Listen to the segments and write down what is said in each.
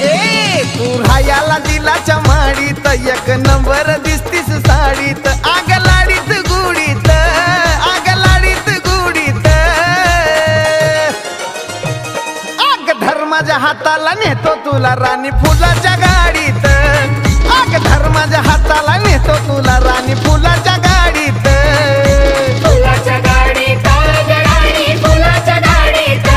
ए तू रायाला दिलाच्या माडीत एक नंबर दिसतीस साडीत आग लाडीत गुडीत आग लाडीत गुडीत आग धर्माच्या हाताला नेतो तुला राणी फुलाच्या गाडीत आग धर्माच्या हाताला नेतो तुला राणी फुलाच्या गाडीत फुलाच्या गाडीत राणी फुलाच्या गाडीत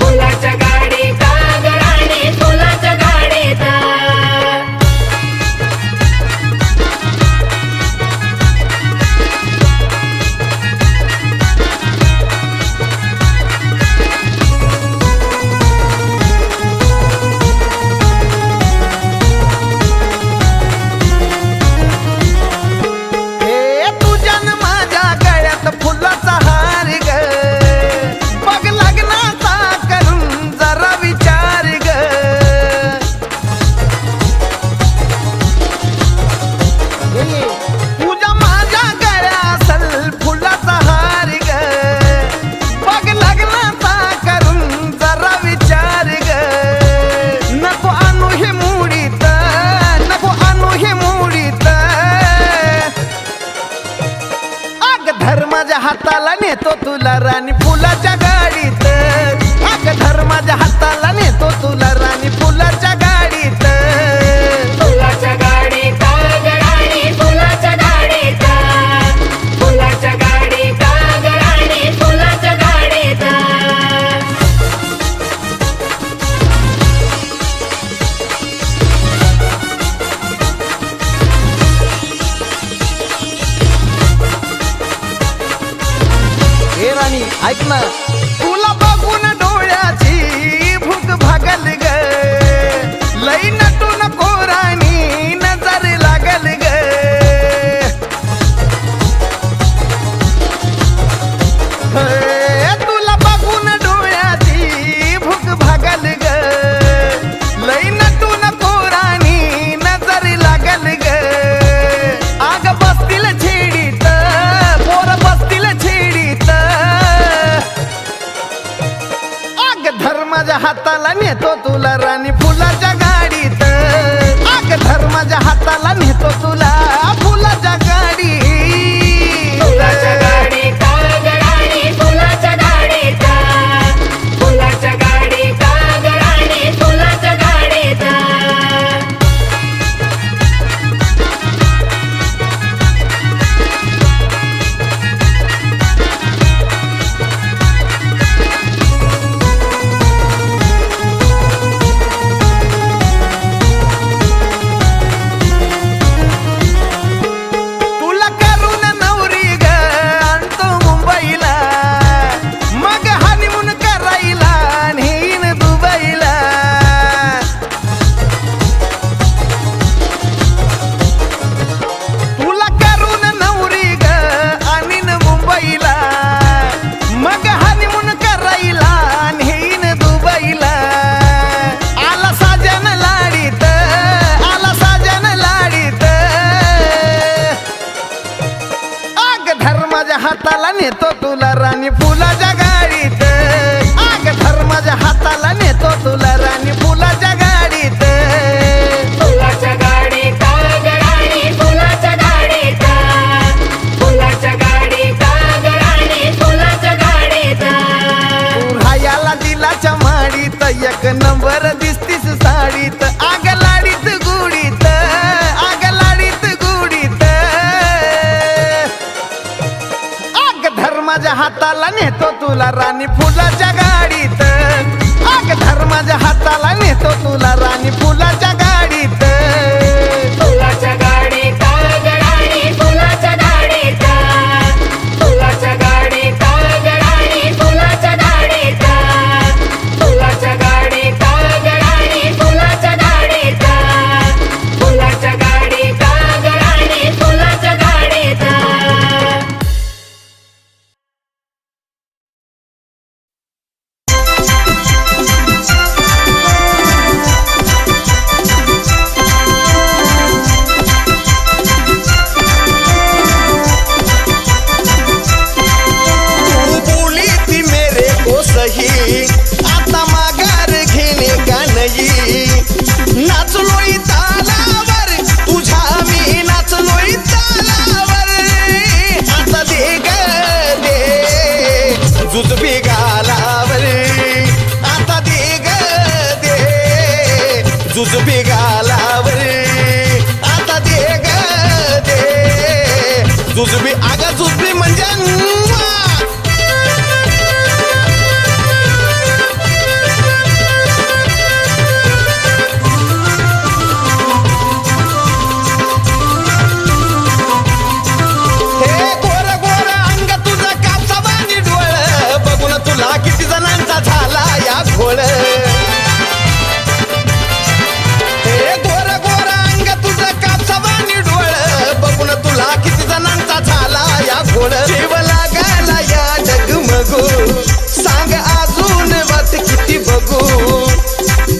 फुलाच्या गाडीत राणी फुलाच्या गाडीत फुलाचा हार ग बघ लग्नाचा करून जरा विचार ग तुझ्या माझ्या गळ्या असल फुलाचा हार ग बघ लग्नाचा करून जरा विचार ग नको आणू हे मुडीत नको आणू हे मुडीत धर्माच्या हाताला नेतो तुला राणी फुलाच्या गाडीत आग धर्माच्या हाताला नेतो तुला राणी फुलाच्या गाडीत फुलाच्या गाडीत राणी फुलाच्या गाडीत फुलाच्या गाडीत राणी फुलाच्या गाडीत हे राणी ऐक ना तुला बघून डोळ्याची भूक भागल ग लई नटू नको राणी नजर लागल ग तुला बघून डोळ्याची भूक भागल ग लई नटू नको राणी नजर लागल ग आग बसतील छेडीत पोर बसतील छेडीत आग धर्माच्या हाताला नेतो तुला राणी फुलाच्या गाडीत आग धर्माच्या हाताला नेतो तुला फुलाच्या गाडीत फुलाच्या गाडीत राणी फुलाच्या गाडीत फुलाच्या गाडीत राणी फुलाच्या गाडीत तुला करून नवरी ग आणतो मुंबईला मग हनीमून करायला नेईन दुबईला तुला करून नवरी ग आणीन मुंबईला मग हनीमून करायला नेईन दुबईला आला साजन लाडीत आला साजन लाडीत आग धर्माच्या हाताला नेतो तुला राणी फुलाच्या गाडीत आग धर्माच्या हाताला नेतो तुला राणी फुलाच्या गाडीत फुलाच्या गाडीत राणी फुलाच्या गाडीत फुलाच्या गाडीत राणी फुलाच्या गाडीत तू रायाला दिलाच्या माडीत एक नंबर दिसतीस साडीत आग लाडीत गुडीत आग लाडीत गुडीत आग धर्माच्या हाताला नेतो तुला राणी फुलाच्या गाडीत आग धर्माच्या हाताला नेतो तुला राणी फुलाच्या गाडीत फुलाच्या गाडीत राणी फुलाच्या गाडीत फुलाच्या गाडीत राणी फुलाच्या गाडीत फुलाच्या गाडीत राणी फुलाच्या गाडीत फुलाच्या गाडीत राणी फुलाच्या गाडीत जुजबी गालावर आता दे ग दे जुजबी आगा जुजबी म्हणजे म्वा. हे गोर गोर अंग तुझं कापसावानी डोळ बघून तुला किती जणांचा झाला या घोळ. हे गोर गोर अंग तुझं कापसावानी डोळ बघून तुला किती जणांचा झाला या घोळ. जीव लागायला या डगमगू सांग अजून बात किती बघू.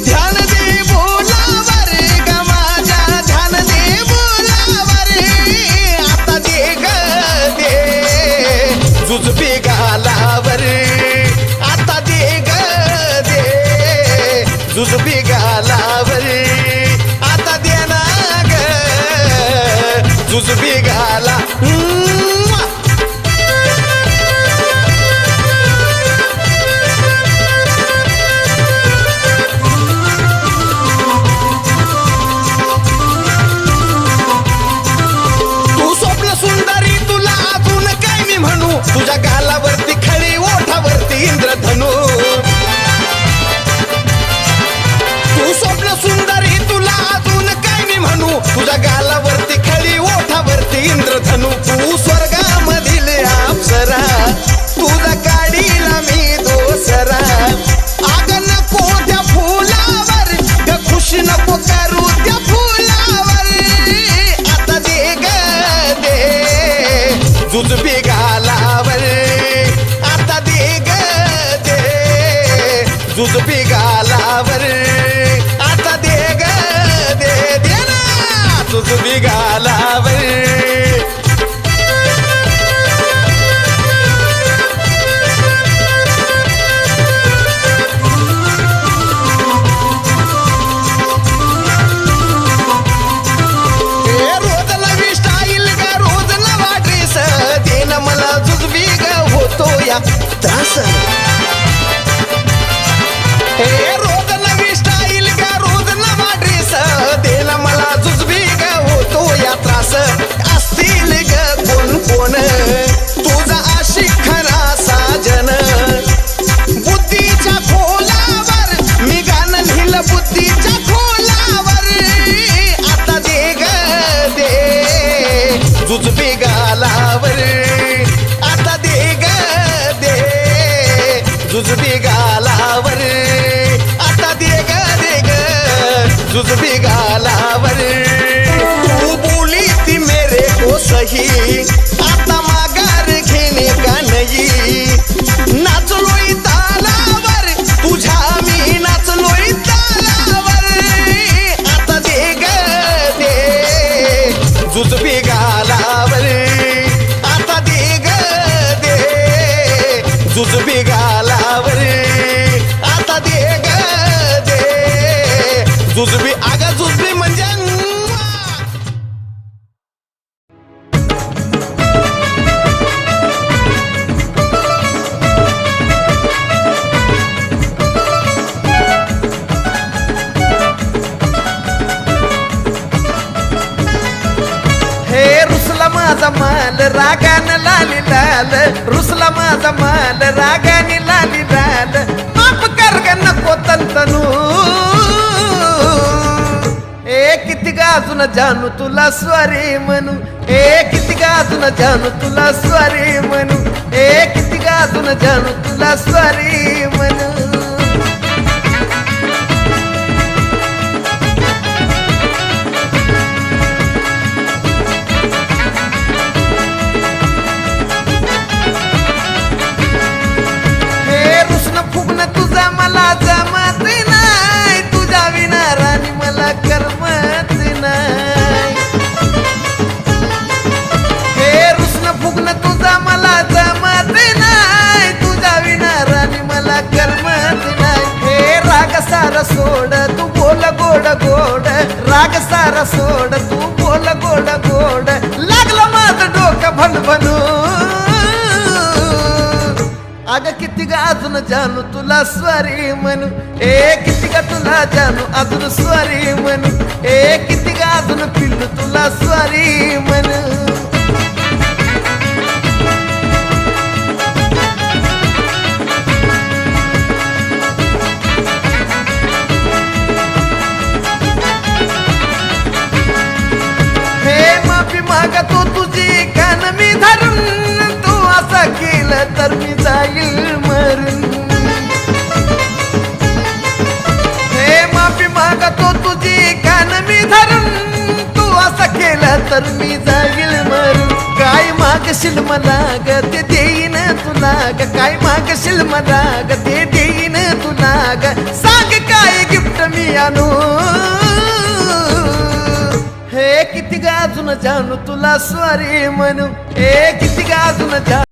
ध्यान दे बोलावर ग माझ्या ध्यान दे बोलावर आता दे ग दे जुजबी गालावर आता दे ग दे जुजबी गालावर आता दे ना ग जुजबी गाला. तू स्वप्न सुंदरी तुला अजून काय मी म्हणू तुझ्या गालावरती खळी ओठावरती इंद्रधनू. तू स्वप्न सुंदरी तुला अजून काय मी म्हणू तुझ्या गालावरती खळी ओठावरती इंद्रधनू. तू स्वर्गामधील अप्सरा तुझा काढीला मी दोसरा. आग नको त्या फुलावर ग खुशी नको करू त्या फुलावर आता दे ग दे जुजबी गालावर आता दे ग दे जुजबी गालावर आता दे ग दे दे ना जुजबी गालावर. हे रोज नवी स्टाईल ग रोज नवा ड्रेस दे ना मला जुजबी ग होतो या त्रास. हे रोज नवी स्टाईल ग रोज नवा ड्रेस दे ना मला जुजबी ग होतो या त्रास. असतील ग कोण कोण तुझा आशिक खरा साजन बुद्धीच्या खोलावर मी गाणं लिहिलं बुद्धीच्या खोलावर आता दे ग दे जुजबी गालावर आता दे ग दे जुजबी गालावर आता दे ग जुजबी गालावर. तू बोली ती मेरे को सही आता माघार घेणे का नाही. नाचलोय तालावर तुझ्या मी नाचलोय तालावर आता दे ग दे जुजबी गालावर आता दे ग दे जुजबी गालावर आता दे ग दे जुजबी आगा जुजबी म्हणजे म्वा. हे रुसला माझा माल रागान लाली लाल रुसला माझा माल रागाने लाली लाल. माफ कर ग नको तंतनू ए किती गाजून जानू तुला स्वारी म्हणू ए किती गाजून जानू तुला स्वारी म्हणू ए किती गाजून जानू तुला स्वारी म्हणू. हे रुसन फुगणं तुझा मला जमत नाही तुझ्या विना राणी मला करमत नाही. हे रुसन फुगणं तुझा मला जमत नाही तुझ्या विना राणी मला करमत नाही. हे राग सारा सोड तू बोल गोड गोड राग सारा सोड तू बोल गोड गोड. लागलं माझं डोकं भनभनू अग किती गा अजून जानू तुला स्वारी म्हणू ए किती गा तुला जानू अजून स्वारी म्हणू ए किती गा अजून पिल्लू तुला स्वारी म्हणू मागतो तुझी कान मी धरून तू असं केलं तर मी जाईल मरून हे माफी मागतो तुझी कान मी धरून तू असं केलं तर मी जाईल मरून काय मागशील मला ग ते देईन तुला ग काय मागशील मला ग ते देईन तुला ग सांग काय गिफ्ट मी आणू हे किती गा अजून जानू तुला स्वारी म्हणू ए किती गा अजून जानू